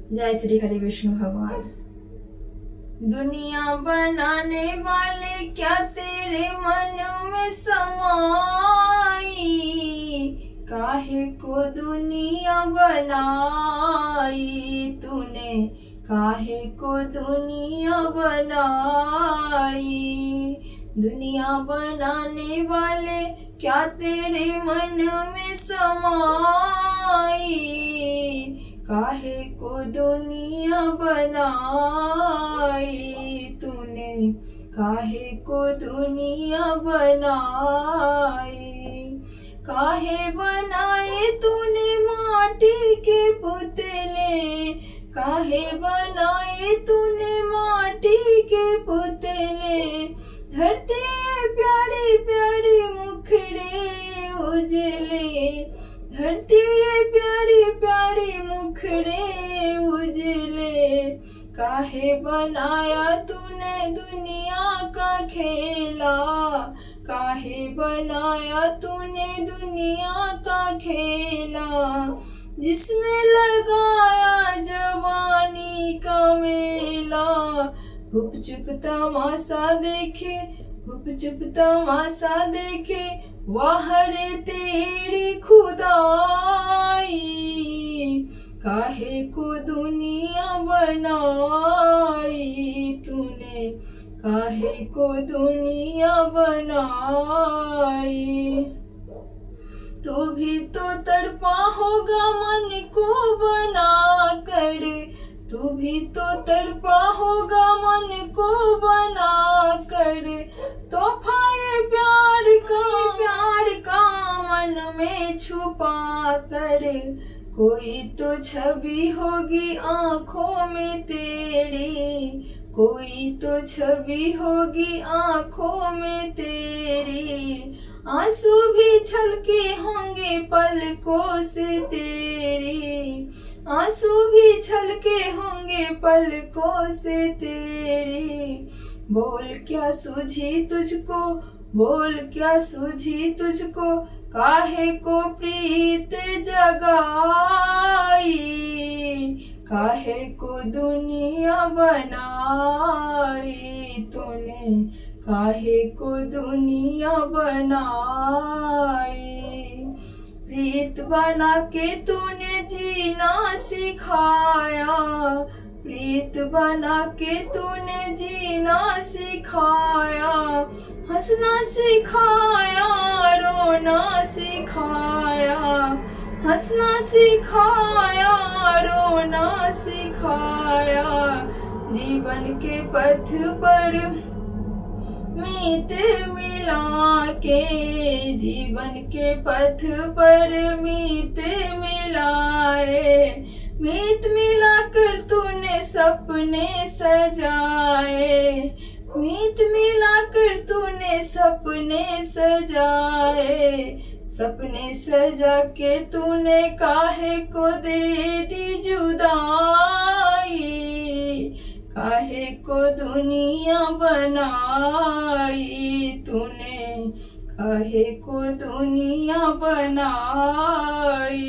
जय श्री हरि विष्णु भगवान। दुनिया बनाने वाले क्या तेरे मन में समाई, काहे को दुनिया बनाई तूने, काहे को दुनिया बनाई। दुनिया बनाने वाले क्या तेरे मन में समाई, काहे को दुनिया बनाई तूने, काहे को दुनिया बनाई। काहे बनाए तूने माटी के पुतले, काहे बनाए तूने माटी के पुतले। धरती प्यारे प्यारे मुखड़े उजले, धरती प्यारे प्यारे मुखड़े उजले। काहे बनाया तूने दुनिया का खेला, काहे बनाया तूने दुनिया का खेला। जिसमें लगाया जवानी का मेला, गुप चुप तमाशा देखे, गुप चुप तमाशा देखे, वाह रे तेरी खुदाई। काहे को दुनिया बनाई तूने, काहे को दुनिया बनाई। तू भी तो तड़पा होगा मन को बना कर, तू भी तो तड़पा होगा मन को बना कर। तोहफाए प्यार का मन में छुपा कर। कोई तो छवि होगी आँखों में तेरी, कोई तो छवि होगी आँखों में तेरी। आंसू भी छलके होंगे पलकों से तेरी, आंसू भी छलके होंगे पलकों से तेरी। बोल क्या सूझी तुझको, बोल क्या सूझी तुझको, काहे को प्रीत जगाई। काहे को दुनिया बनाई तूने, काहे को दुनिया बनाई। प्रीत बना के तूने जीना सिखाया, प्रीत बना के तूने जीना सिखाया। हंसना सिखाया, रोना सिखाया, हंसना सिखाया, रोना सिखाया। जीवन के पथ पर मीत मिला के, जीवन के पथ पर मीत मिलाए। मीत मिलाकर तूने सपने सजाए, मीत मिलाकर तूने सपने सजाए। सपने सजा के तूने काहे को दे दी जुदाई। काहे को दुनिया बनाई तूने, काहे को दुनिया बनाई।